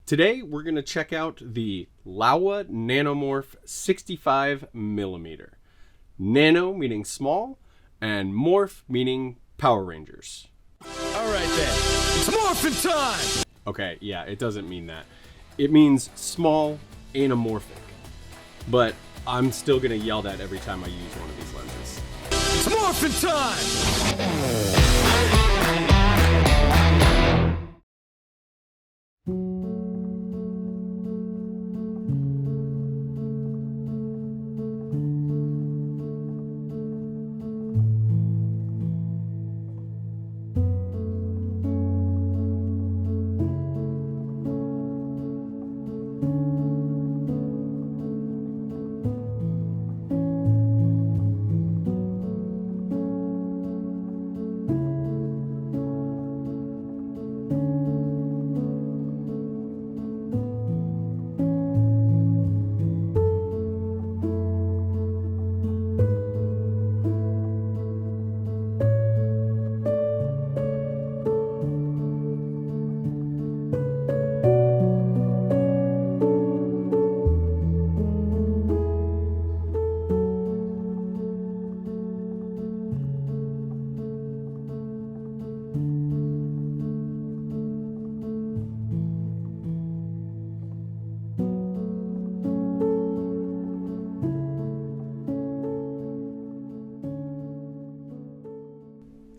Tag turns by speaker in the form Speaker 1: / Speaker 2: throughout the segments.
Speaker 1: Today we're going to check out the Laowa Nanomorph 65mm. Nano meaning small, and morph meaning Power Rangers.
Speaker 2: Alright then, it's morphin' time!
Speaker 1: Okay, yeah, it doesn't mean that. It means small, anamorphic. But I'm still going to yell that every time I use one of these lenses.
Speaker 2: It's morphin' time!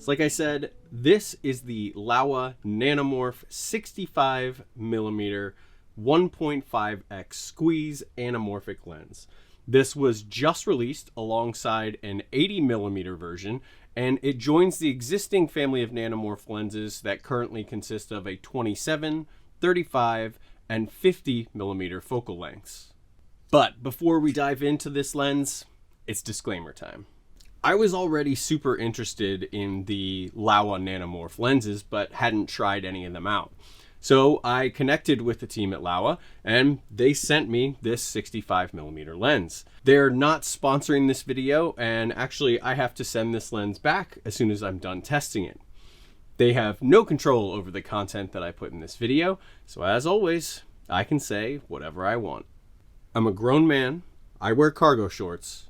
Speaker 1: So like I said, this is the Laowa Nanomorph 65mm 1.5x squeeze anamorphic lens. This was just released alongside an 80mm version, and it joins the existing family of Nanomorph lenses that currently consist of a 27, 35, and 50mm focal lengths. But before we dive into this lens, it's disclaimer time. I was already super interested in the Laowa Nanomorph lenses, but hadn't tried any of them out. So I connected with the team at Laowa, and they sent me this 65mm lens. They're not sponsoring this video, and actually I have to send this lens back as soon as I'm done testing it. They have no control over the content that I put in this video, so as always, I can say whatever I want. I'm a grown man, I wear cargo shorts,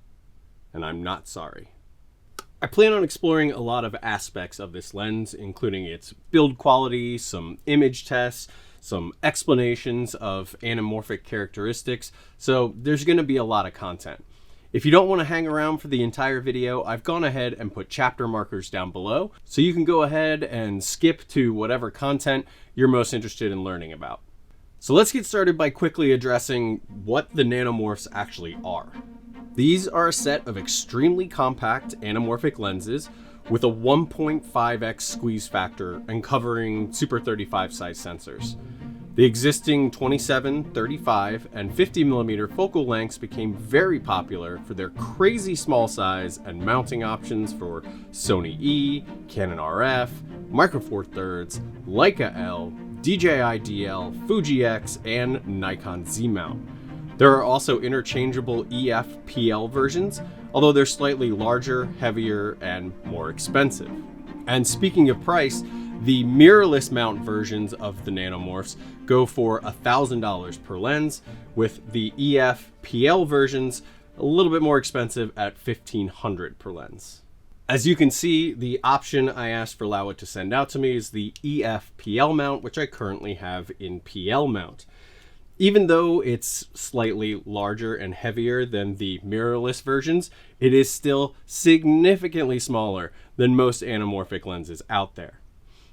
Speaker 1: and I'm not sorry. I plan on exploring a lot of aspects of this lens, including its build quality, some image tests, some explanations of anamorphic characteristics, so there's going to be a lot of content. If you don't want to hang around for the entire video, I've gone ahead and put chapter markers down below, so you can go ahead and skip to whatever content you're most interested in learning about. So let's get started by quickly addressing what the nanomorphs actually are. These are a set of extremely compact anamorphic lenses with a 1.5x squeeze factor and covering Super 35 size sensors. The existing 27, 35, and 50mm focal lengths became very popular for their crazy small size and mounting options for Sony E, Canon RF, Micro Four Thirds, Leica L, DJI DL, Fuji X, and Nikon Z mount. There are also interchangeable EF PL versions, although they're slightly larger, heavier, and more expensive. And speaking of price, the mirrorless mount versions of the Nanomorphs go for $1,000 per lens, with the EF PL versions a little bit more expensive at $1,500 per lens. As you can see, the option I asked for Laowa to send out to me is the EF PL mount, which I currently have in PL mount. Even though it's slightly larger and heavier than the mirrorless versions, it is still significantly smaller than most anamorphic lenses out there.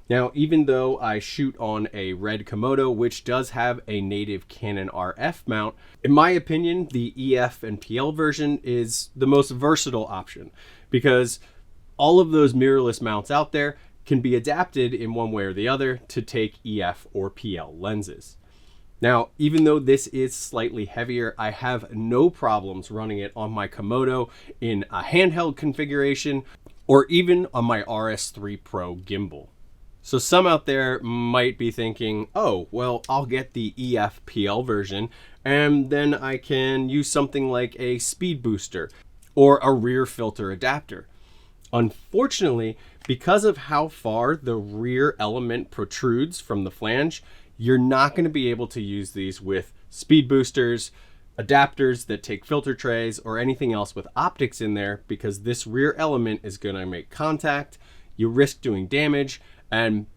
Speaker 1: Now, even though I shoot on a red Komodo, which does have a native Canon RF mount, in my opinion, the EF and PL version is the most versatile option, because all of those mirrorless mounts out there can be adapted in one way or the other to take EF or PL lenses. Now, even though this is slightly heavier, I have no problems running it on my Komodo in a handheld configuration or even on my RS3 Pro gimbal. So some out there might be thinking, oh, well, I'll get the EF PL version and then I can use something like a Speedbooster or a rear filter adapter. Unfortunately, because of how far the rear element protrudes from the flange, You're not going to be able to use these with speed boosters, adapters that take filter trays, or anything else with optics in there, because this rear element is going to make contact. You risk doing damage, and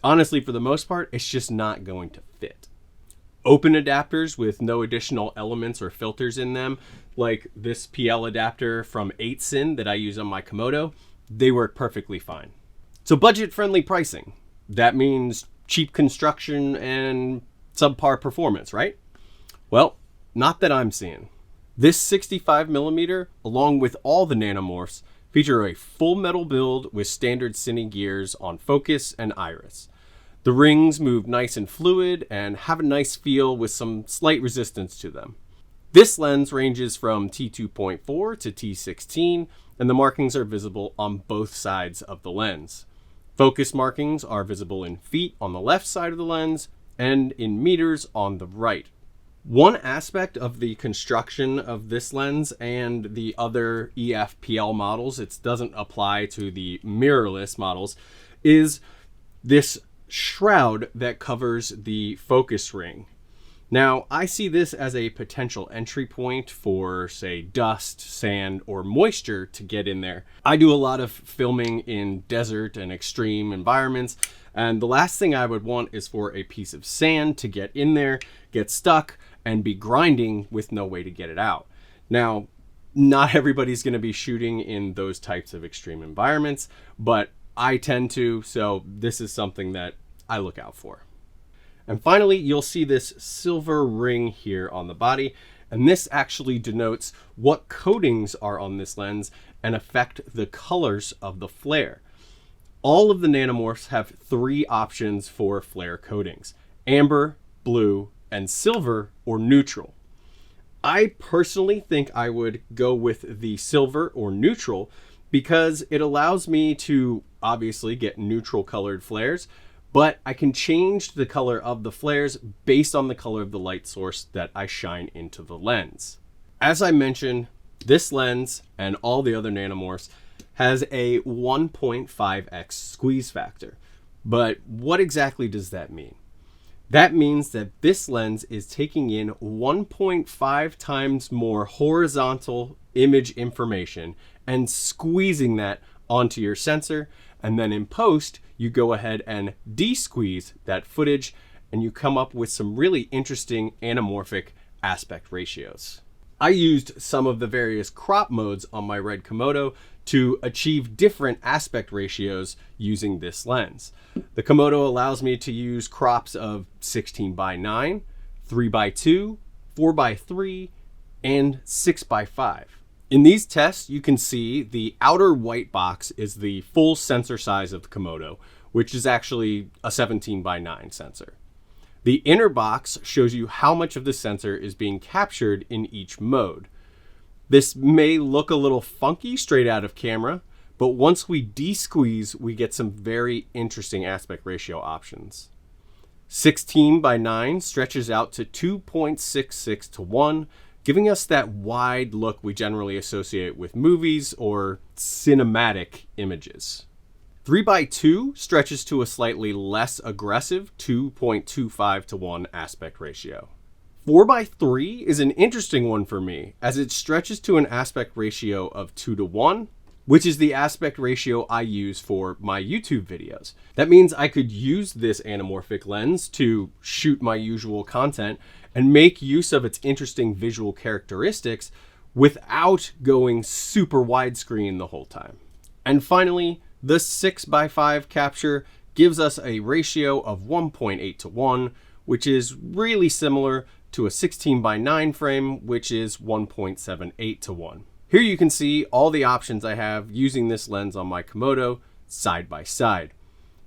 Speaker 1: honestly, for the most part, it's just not going to fit. Open adapters with no additional elements or filters in them, like this PL adapter from 8sin that I use on my Komodo, they work perfectly fine. So budget-friendly pricing. That means cheap construction and subpar performance, right? Well, not that I'm seeing. This 65mm, along with all the Nanomorphs, feature a full metal build with standard cine gears on focus and iris. The rings move nice and fluid and have a nice feel with some slight resistance to them. This lens ranges from T2.4 to T16, and the markings are visible on both sides of the lens. Focus markings are visible in feet on the left side of the lens and in meters on the right. One aspect of the construction of this lens and the other EF-PL models, it doesn't apply to the mirrorless models, is this shroud that covers the focus ring. Now, I see this as a potential entry point for, say, dust, sand, or moisture to get in there. I do a lot of filming in desert and extreme environments, and the last thing I would want is for a piece of sand to get in there, get stuck, and be grinding with no way to get it out. Now, not everybody's going to be shooting in those types of extreme environments, but I tend to, so this is something that I look out for. And finally, you'll see this silver ring here on the body, and this actually denotes what coatings are on this lens and affect the colors of the flare. All of the Nanomorphs have 3 options for flare coatings: amber, blue, and silver or neutral. I personally think I would go with the silver or neutral because it allows me to obviously get neutral colored flares, but I can change the color of the flares based on the color of the light source that I shine into the lens. As I mentioned, this lens and all the other Nanomorphs has a 1.5x squeeze factor. But what exactly does that mean? That means that this lens is taking in 1.5 times more horizontal image information and squeezing that onto your sensor, and then in post, you go ahead and de-squeeze that footage, and you come up with some really interesting anamorphic aspect ratios. I used some of the various crop modes on my Red Komodo to achieve different aspect ratios using this lens. The Komodo allows me to use crops of 16:9, 3:2, 4:3, and 6:5. In these tests, you can see the outer white box is the full sensor size of the Komodo, which is actually a 17:9 sensor. The inner box shows you how much of the sensor is being captured in each mode. This may look a little funky straight out of camera, but once we de-squeeze, we get some very interesting aspect ratio options. 16:9 stretches out to 2.66 to 1, giving us that wide look we generally associate with movies or cinematic images. 3:2 stretches to a slightly less aggressive 2.25 to 1 aspect ratio. 4:3 is an interesting one for me, as it stretches to an aspect ratio of 2 to 1, which is the aspect ratio I use for my YouTube videos. That means I could use this anamorphic lens to shoot my usual content and make use of its interesting visual characteristics without going super widescreen the whole time. And finally, the 6:5 capture gives us a ratio of 1.8 to 1, which is really similar to a 16:9 frame, which is 1.78 to 1. Here you can see all the options I have using this lens on my Komodo side by side.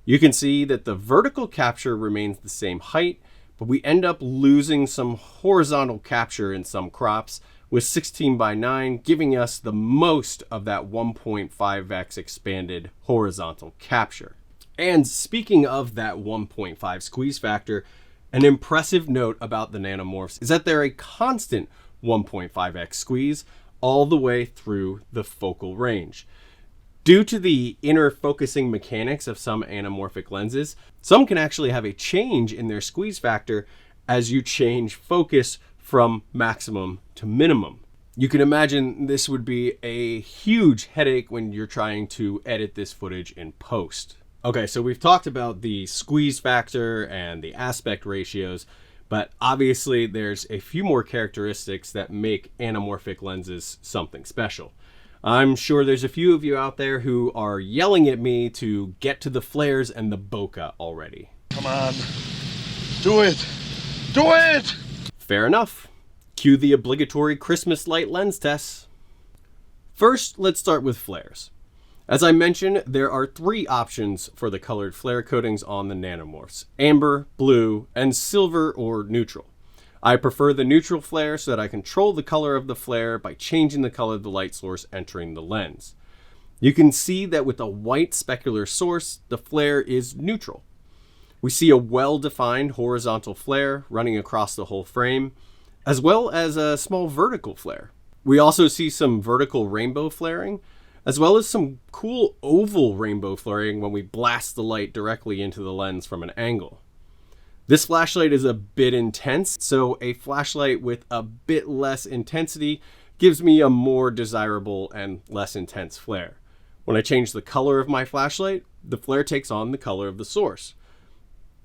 Speaker 1: You can see that the vertical capture remains the same height, but we end up losing some horizontal capture in some crops, with 16:9 giving us the most of that 1.5x expanded horizontal capture. And speaking of that 1.5 squeeze factor, an impressive note about the Nanomorphs is that they're a constant 1.5x squeeze all the way through the focal range. Due to the inner focusing mechanics of some anamorphic lenses, some can actually have a change in their squeeze factor as you change focus from maximum to minimum. You can imagine this would be a huge headache when you're trying to edit this footage in post. Okay, so we've talked about the squeeze factor and the aspect ratios, but obviously there's a few more characteristics that make anamorphic lenses something special. I'm sure there's a few of you out there who are yelling at me to get to the flares and the bokeh already.
Speaker 3: Come on, do it! Do it!
Speaker 1: Fair enough. Cue the obligatory Christmas light lens tests. First, let's start with flares. As I mentioned, there are 3 options for the colored flare coatings on the nanomorphs: amber, blue, and silver or neutral. I prefer the neutral flare so that I control the color of the flare by changing the color of the light source entering the lens. You can see that with a white specular source, the flare is neutral. We see a well-defined horizontal flare running across the whole frame, as well as a small vertical flare. We also see some vertical rainbow flaring, as well as some cool oval rainbow flaring when we blast the light directly into the lens from an angle. This flashlight is a bit intense, so a flashlight with a bit less intensity gives me a more desirable and less intense flare. When I change the color of my flashlight, the flare takes on the color of the source.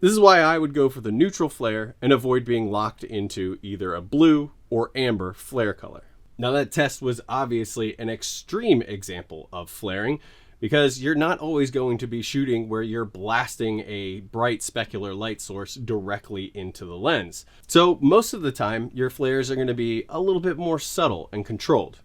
Speaker 1: This is why I would go for the neutral flare and avoid being locked into either a blue or amber flare color. Now that test was obviously an extreme example of flaring because you're not always going to be shooting where you're blasting a bright specular light source directly into the lens. So most of the time your flares are going to be a little bit more subtle and controlled.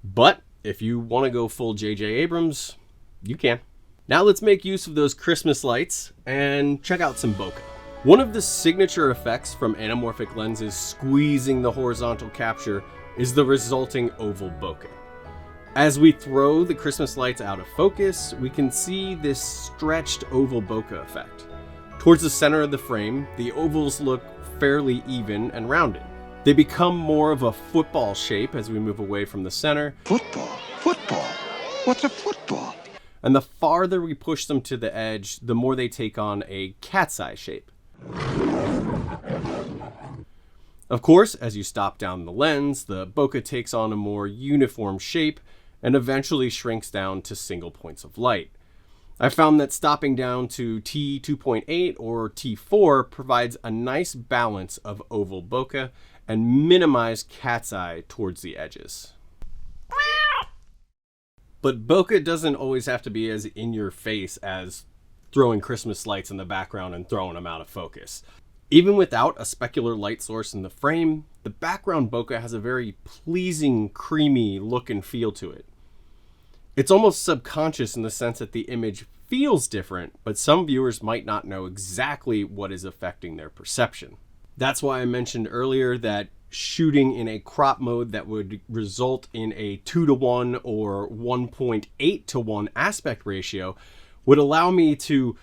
Speaker 1: But if you want to go full J.J. Abrams, you can. Now let's make use of those Christmas lights and check out some bokeh. One of the signature effects from anamorphic lenses squeezing the horizontal capture is the resulting oval bokeh. As we throw the Christmas lights out of focus, we can see this stretched oval bokeh effect. Towards the center of the frame, the ovals look fairly even and rounded. They become more of a football shape as we move away from the center.
Speaker 3: Football? Football? What's a football?
Speaker 1: And the farther we push them to the edge, the more they take on a cat's eye shape. Of course, as you stop down the lens, the bokeh takes on a more uniform shape and eventually shrinks down to single points of light. I found that stopping down to T2.8 or T4 provides a nice balance of oval bokeh and minimize cat's eye towards the edges. But bokeh doesn't always have to be as in your face as throwing Christmas lights in the background and throwing them out of focus. Even without a specular light source in the frame, the background bokeh has a very pleasing, creamy look and feel to it. It's almost subconscious in the sense that the image feels different, but some viewers might not know exactly what is affecting their perception. That's why I mentioned earlier that shooting in a crop mode that would result in a 2:1 or 1.8:1 aspect ratio would allow me to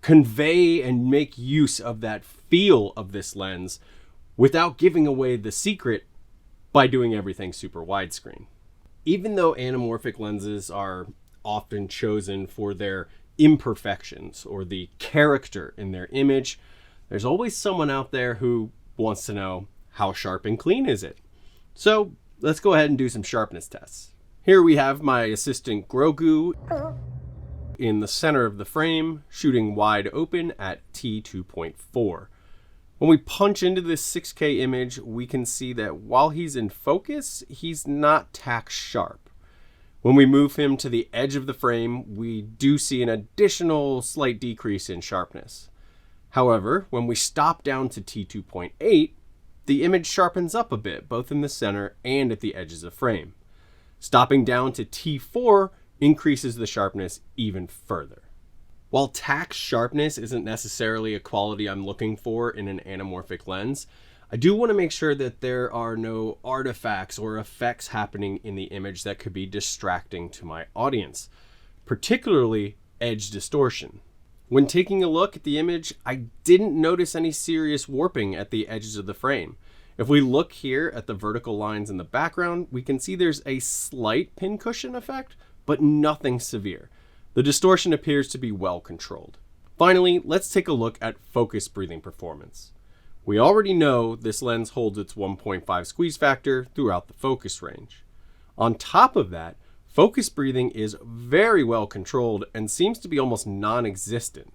Speaker 1: convey and make use of that feel of this lens without giving away the secret by doing everything super widescreen. Even though anamorphic lenses are often chosen for their imperfections or the character in their image, there's always someone out there who wants to know, how sharp and clean is it? So let's go ahead and do some sharpness tests. Here we have my assistant Grogu in the center of the frame, shooting wide open at T2.4. When we punch into this 6K image, we can see that while he's in focus, he's not tack sharp. When we move him to the edge of the frame, we do see an additional slight decrease in sharpness. However, when we stop down to T2.8, the image sharpens up a bit, both in the center and at the edges of frame. Stopping down to T4 increases the sharpness even further. While tack sharpness isn't necessarily a quality I'm looking for in an anamorphic lens, I do want to make sure that there are no artifacts or effects happening in the image that could be distracting to my audience, particularly edge distortion. When taking a look at the image, I didn't notice any serious warping at the edges of the frame. If we look here at the vertical lines in the background, we can see there's a slight pincushion effect, but nothing severe. The distortion appears to be well controlled. Finally, let's take a look at focus breathing performance. We already know this lens holds its 1.5 squeeze factor throughout the focus range. On top of that, focus breathing is very well controlled and seems to be almost non-existent.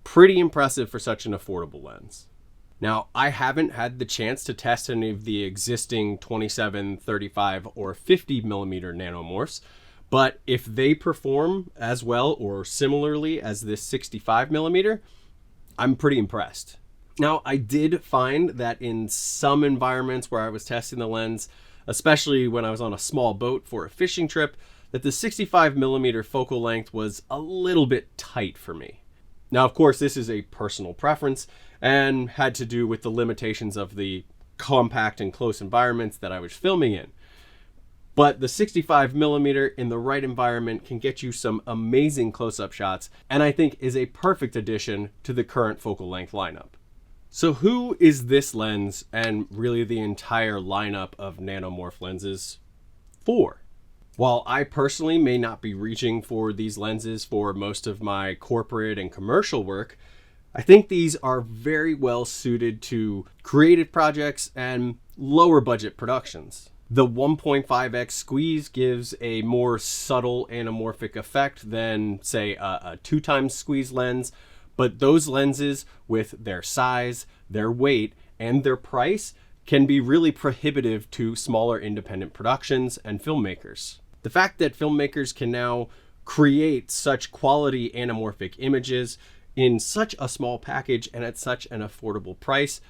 Speaker 1: Pretty impressive for such an affordable lens. Now, I haven't had the chance to test any of the existing 27, 35, or 50mm nanomorphs, but if they perform as well or similarly as this 65mm, I'm pretty impressed. Now, I did find that in some environments where I was testing the lens, especially when I was on a small boat for a fishing trip, that the 65mm focal length was a little bit tight for me. Now, of course, this is a personal preference and had to do with the limitations of the compact and close environments that I was filming in. But the 65mm in the right environment can get you some amazing close-up shots, and I think is a perfect addition to the current focal length lineup. So who is this lens and really the entire lineup of Nanomorph lenses for? While I personally may not be reaching for these lenses for most of my corporate and commercial work, I think these are very well suited to creative projects and lower budget productions. The 1.5x squeeze gives a more subtle anamorphic effect than, say, a 2x squeeze lens, but those lenses, with their size, their weight, and their price, can be really prohibitive to smaller independent productions and filmmakers. The fact that filmmakers can now create such quality anamorphic images in such a small package and at such an affordable price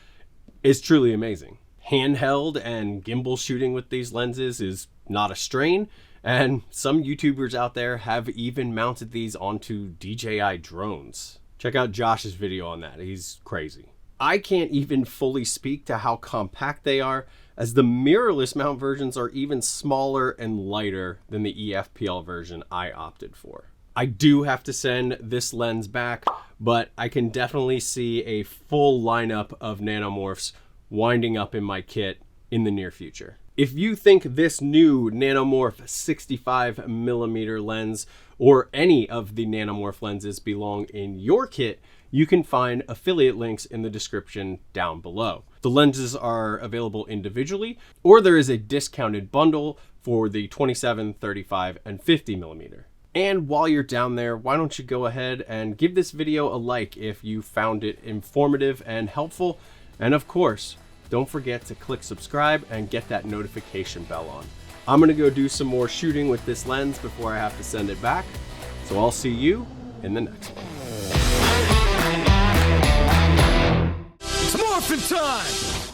Speaker 1: is truly amazing. Handheld and gimbal shooting with these lenses is not a strain, and some YouTubers out there have even mounted these onto DJI drones. Check out Josh's video on that, he's crazy. I can't even fully speak to how compact they are, as the mirrorless mount versions are even smaller and lighter than the EFPL version I opted for. I do have to send this lens back, but I can definitely see a full lineup of Nanomorphs winding up in my kit in the near future. If you think this new Nanomorph 65mm lens or any of the Nanomorph lenses belong in your kit, you can find affiliate links in the description down below. The lenses are available individually, or there is a discounted bundle for the 27, 35, and 50mm. And while you're down there, why don't you go ahead and give this video a like if you found it informative and helpful. And of course, don't forget to click subscribe and get that notification bell on. I'm gonna go do some more shooting with this lens before I have to send it back. So I'll see you in the next one.
Speaker 2: It's morphin' time!